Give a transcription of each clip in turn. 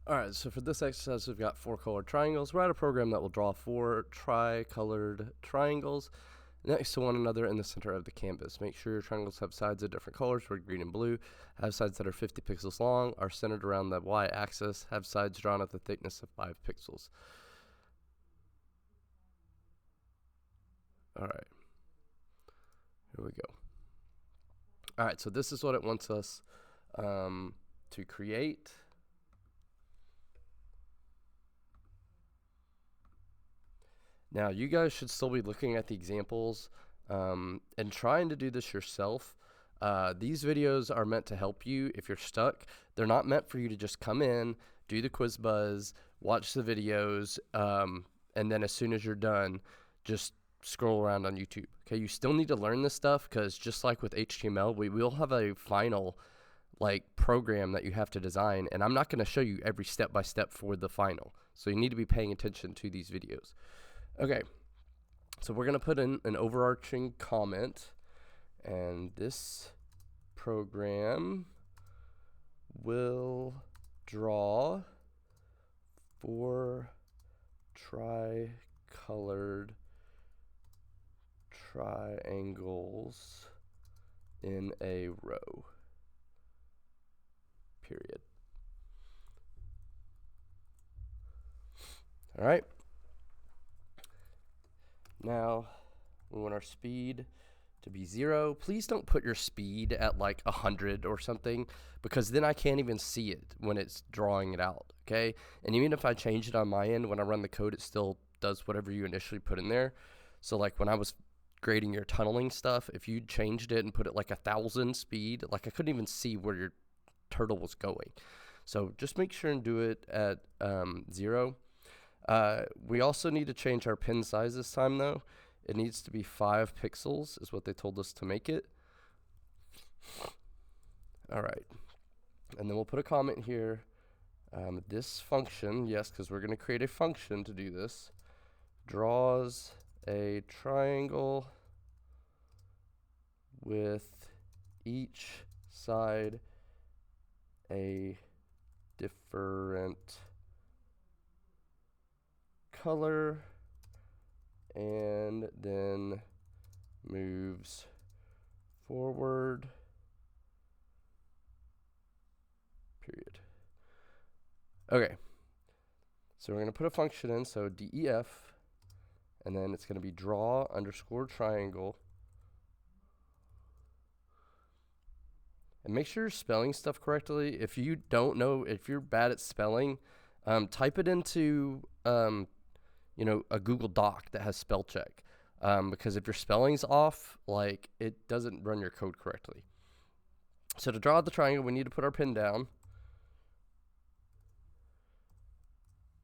Alright, so for this exercise, we've got 4 colored triangles. Write a program that will draw 4 tri-colored triangles next to one another in the center of the canvas. Make sure your triangles have sides of different colors, red, green, and blue, have sides that are 50 pixels long, are centered around the y-axis, have sides drawn at the thickness of 5 pixels. Alright, here we go. Alright, so this is what it wants us to create. Now, you guys should still be looking at the examples and trying to do this yourself. These videos are meant to help you if you're stuck. They're not meant for you to just come in, do the quiz buzz, watch the videos, and then as soon as you're done, just scroll around on YouTube. Okay, you still need to learn this stuff because just like with HTML, we will have a final program that you have to design, and I'm not going to show you every step by step for the final. So you need to be paying attention to these videos. Okay, so we're going to put in an overarching comment, and this program will draw 4 tri-colored triangles in a row, period. All right. Now, we want our speed to be 0. Please don't put your speed at like 100 or something, because then I can't even see it when it's drawing it out, okay? And even if I change it on my end, when I run the code, it still does whatever you initially put in there. So like when I was grading your tunneling stuff, if you changed it and put it like 1,000 speed, like I couldn't even see where your turtle was going. So just make sure and do it at 0. We also need to change our pen size this time, though. It needs to be 5 pixels is what they told us to make it. All right. And then we'll put a comment here. This function, yes, because we're going to create a function to do this, draws a triangle with each side a different color, and then moves forward, period. Okay, so we're going to put a function in, so def, and then it's going to be draw underscore triangle. And make sure you're spelling stuff correctly. If you don't know, if you're bad at spelling, type it into a Google Doc that has spell check, because if your spelling's off, like, it doesn't run your code correctly. So to draw the triangle, we need to put our pen down.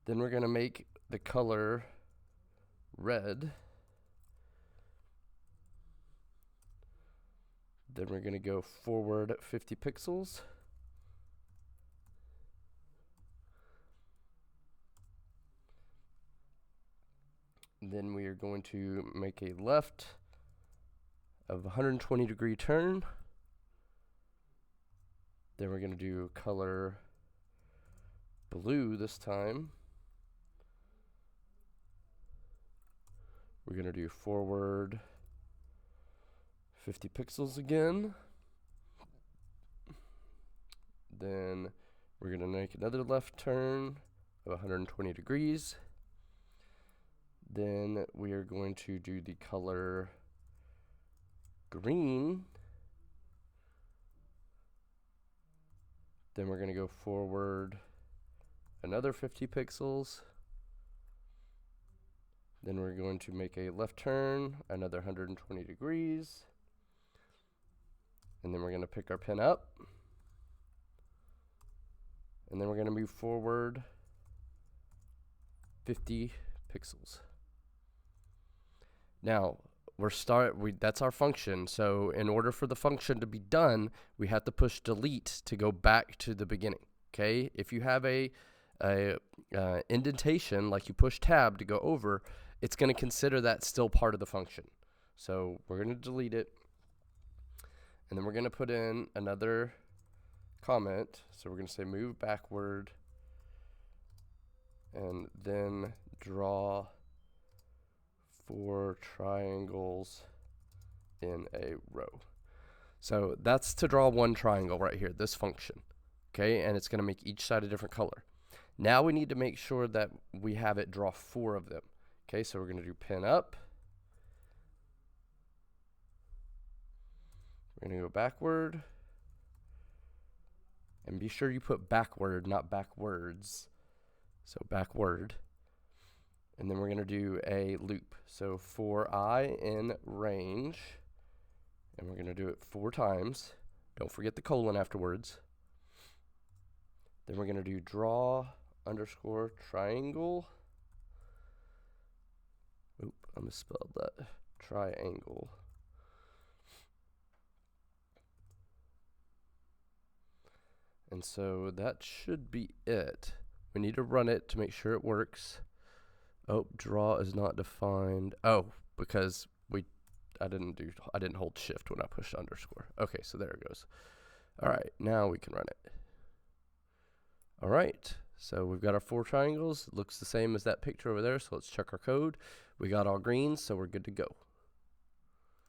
Then we're going to make the color red. Then we're going to go forward 50 pixels. Then we are going to make a left of 120-degree turn. Then we're going to do color blue this time. We're going to do forward 50 pixels again. Then we're going to make another left turn of 120 degrees. Then we are going to do the color green. Then we're going to go forward another 50 pixels. Then we're going to make a left turn, another 120 degrees. And then we're going to pick our pen up. And then we're going to move forward 50 pixels. Now, that's our function. So in order for the function to be done, we have to push delete to go back to the beginning. Okay? If you have a indentation, like you push tab to go over, it's going to consider that still part of the function. So we're going to delete it. And then we're going to put in another comment. So we're going to say move backward and then draw 4 triangles in a row. So that's to draw one triangle right here, this function. Okay, and it's going to make each side a different color. Now we need to make sure that we have it draw 4 of them. Okay, so we're going to do pin up. We're going to go backward. And be sure you put backward, not backwards. So backward. And then we're going to do a loop. So for I in range. And we're going to do it 4 times. Don't forget the colon afterwards. Then we're going to do draw underscore triangle. Oop, I misspelled that. Triangle. And so that should be it. We need to run it to make sure it works. Oh, draw is not defined. Oh, because I didn't hold shift when I pushed underscore. Okay, so there it goes. All right, now we can run it. All right, so we've got our 4 triangles. It looks the same as that picture over there, so let's check our code. We got all green, so we're good to go.